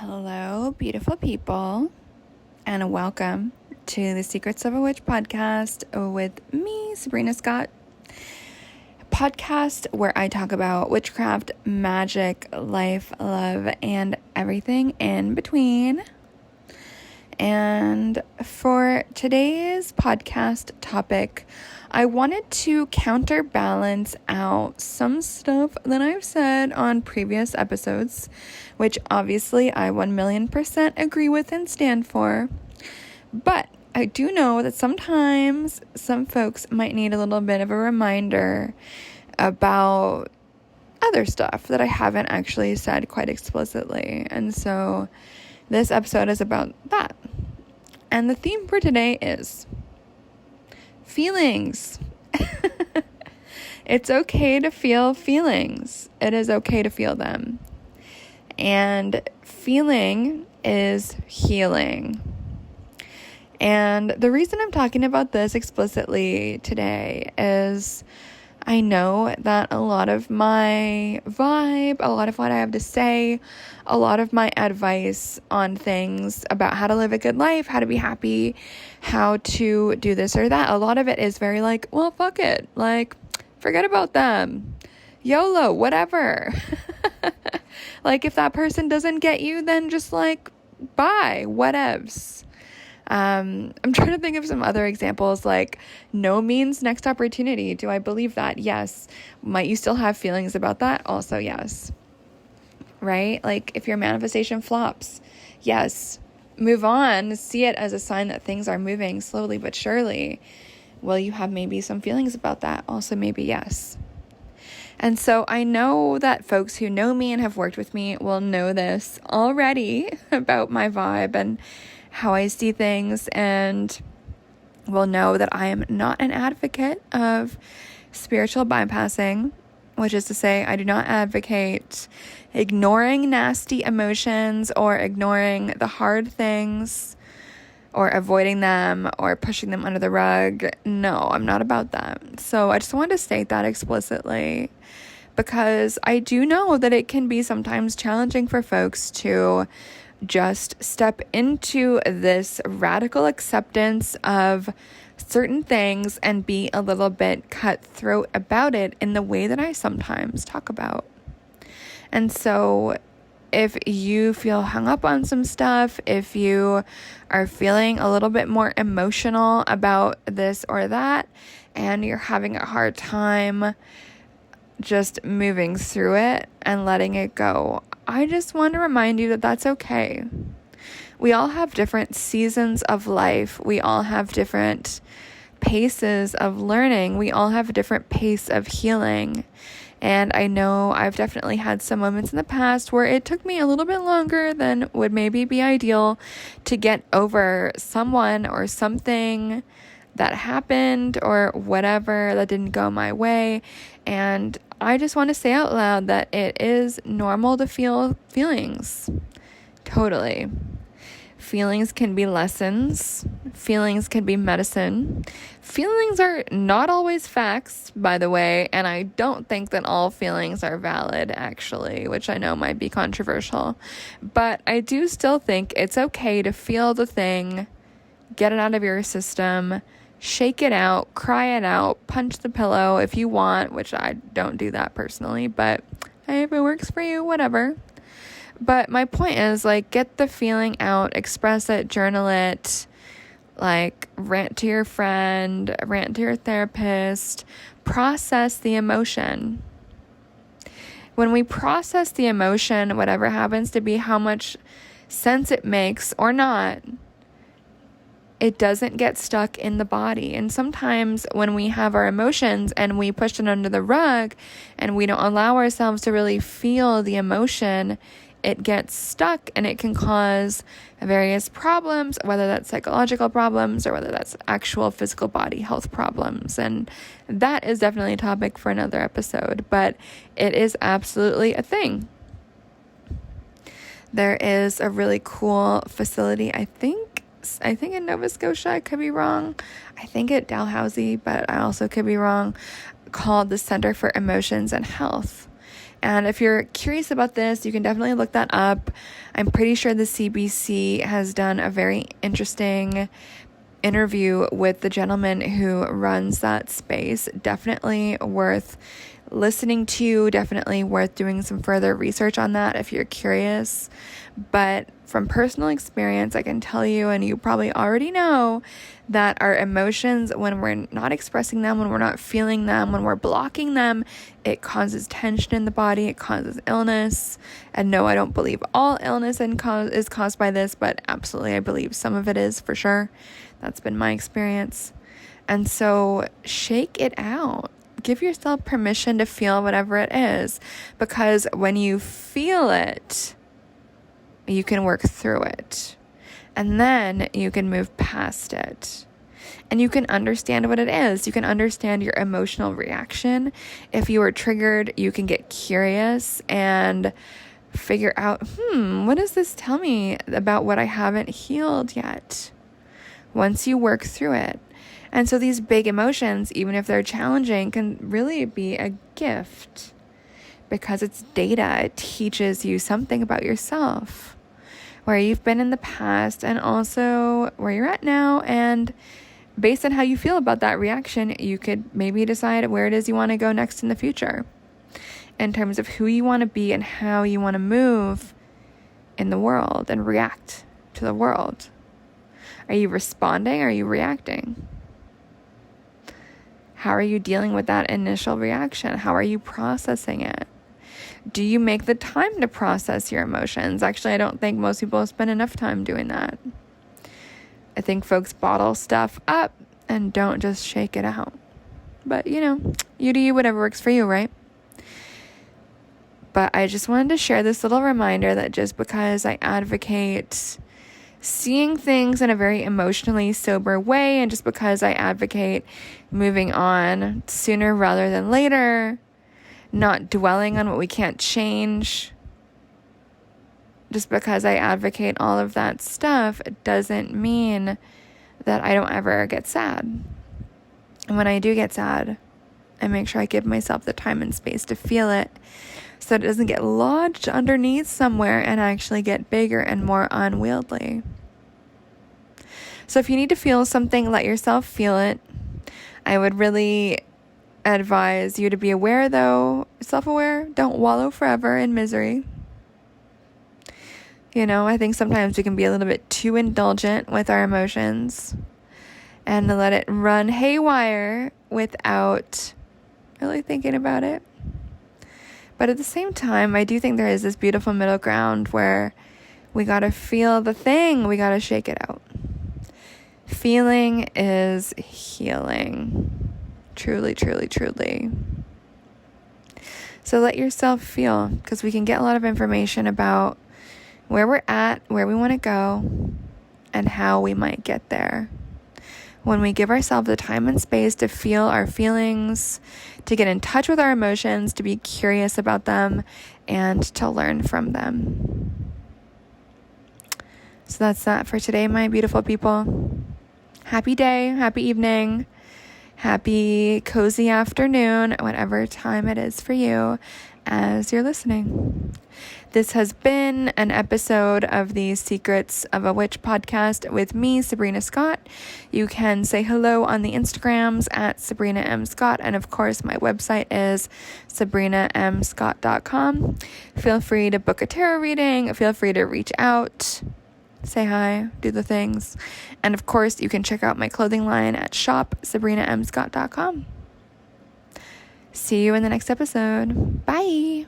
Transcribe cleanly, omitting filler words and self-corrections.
Hello, beautiful people, and welcome to the Secrets of a Witch podcast with me, Sabrina Scott. A podcast where I talk about witchcraft, magic, life, love, and everything in between. And for today's podcast topic, I wanted to counterbalance out some stuff that I've said on previous episodes, which obviously I 1,000,000% agree with and stand for. But I do know that sometimes some folks might need a little bit of a reminder about other stuff that I haven't actually said quite explicitly. And so this episode is about that. And the theme for today is feelings. It's okay to feel feelings. It is okay to feel them. And feeling is healing. And the reason I'm talking about this explicitly today is I know that a lot of my vibe, a lot of what I have to say, a lot of my advice on things about how to live a good life, how to be happy, how to do this or that, a lot of it is very like, well, fuck it. Like, forget about them. YOLO, whatever. Like, if that person doesn't get you, then just like, bye, whatevs. I'm trying to think of some other examples, like no means next opportunity. Do I believe that? Yes. Might you still have feelings about that? Also, yes. Right? Like if your manifestation flops, yes. Move on. See it as a sign that things are moving slowly but surely. Will you have maybe some feelings about that? Also, maybe yes. And so I know that folks who know me and have worked with me will know this already about my vibe and how I see things, and will know that I am not an advocate of spiritual bypassing, which is to say I do not advocate ignoring nasty emotions or ignoring the hard things or avoiding them or pushing them under the rug. No, I'm not about that. So I just wanted to state that explicitly, because I do know that it can be sometimes challenging for folks to just step into this radical acceptance of certain things and be a little bit cutthroat about it in the way that I sometimes talk about. And so if you feel hung up on some stuff, if you are feeling a little bit more emotional about this or that, and you're having a hard time just moving through it and letting it go, I just want to remind you that that's okay. We all have different seasons of life. We all have different paces of learning. We all have a different pace of healing. And I know I've definitely had some moments in the past where it took me a little bit longer than would maybe be ideal to get over someone or something that happened or whatever that didn't go my way. And I just want to say out loud that it is normal to feel feelings. Totally. Feelings can be lessons. Feelings can be medicine. Feelings are not always facts, by the way, and I don't think that all feelings are valid, actually, which I know might be controversial. But I do still think it's okay to feel the thing, get it out of your system, shake it out, cry it out, punch the pillow if you want, which I don't do that personally, but hey, if it works for you, whatever. But my point is, like, get the feeling out, express it, journal it, like, rant to your friend, rant to your therapist, process the emotion. When we process the emotion, whatever happens to be how much sense it makes or not, it doesn't get stuck in the body. And sometimes when we have our emotions and we push it under the rug and we don't allow ourselves to really feel the emotion, it gets stuck and it can cause various problems, whether that's psychological problems or whether that's actual physical body health problems. And that is definitely a topic for another episode, but it is absolutely a thing. There is a really cool facility, I think in Nova Scotia, I could be wrong. I think at Dalhousie, but I also could be wrong, called the Center for Emotions and Health. And if you're curious about this, you can definitely look that up. I'm pretty sure the CBC has done a very interesting interview with the gentleman who runs that space. Definitely worth listening to, definitely worth doing some further research on that if you're curious. But from personal experience, I can tell you, and you probably already know, that our emotions, when we're not expressing them, when we're not feeling them, when we're blocking them, it causes tension in the body, it causes illness. And no, I don't believe all illness is caused by this, but absolutely I believe some of it is, for sure. That's been my experience. And so shake it out. Give yourself permission to feel whatever it is, because when you feel it, you can work through it. And then you can move past it. And you can understand what it is. You can understand your emotional reaction. If you are triggered, you can get curious and figure out, what does this tell me about what I haven't healed yet? Once you work through it. And so these big emotions, even if they're challenging, can really be a gift, because it's data. It teaches you something about yourself, where you've been in the past and also where you're at now. And based on how you feel about that reaction, you could maybe decide where it is you want to go next in the future, in terms of who you want to be and how you want to move in the world and react to the world. Are you responding? Or are you reacting? How are you dealing with that initial reaction? How are you processing it? Do you make the time to process your emotions? Actually, I don't think most people spend enough time doing that. I think folks bottle stuff up and don't just shake it out. But, you do you, whatever works for you, right? But I just wanted to share this little reminder that just because I advocate seeing things in a very emotionally sober way, and just because I advocate moving on sooner rather than later, not dwelling on what we can't change, just because I advocate all of that stuff, it doesn't mean that I don't ever get sad. And when I do get sad, I make sure I give myself the time and space to feel it, so it doesn't get lodged underneath somewhere and actually get bigger and more unwieldy. So if you need to feel something, let yourself feel it. I would really advise you to be aware, though, self-aware. Don't wallow forever in misery. I think sometimes we can be a little bit too indulgent with our emotions and let it run haywire without really thinking about it. But at the same time, I do think there is this beautiful middle ground where we got to feel the thing, we got to shake it out. Feeling is healing. Truly, truly, truly. So let yourself feel, because we can get a lot of information about where we're at, where we want to go, and how we might get there. When we give ourselves the time and space to feel our feelings, to get in touch with our emotions, to be curious about them, and to learn from them. So that's that for today, my beautiful people. Happy day, happy evening, happy cozy afternoon, whatever time it is for you as you're listening. This has been an episode of the Secrets of a Witch podcast with me, Sabrina Scott. You can say hello on the Instagrams at Sabrina M. Scott. And of course, my website is sabrinamscott.com. Feel free to book a tarot reading. Feel free to reach out. Say hi, do the things. And of course, you can check out my clothing line at shopsabrinamscott.com. See you in the next episode. Bye.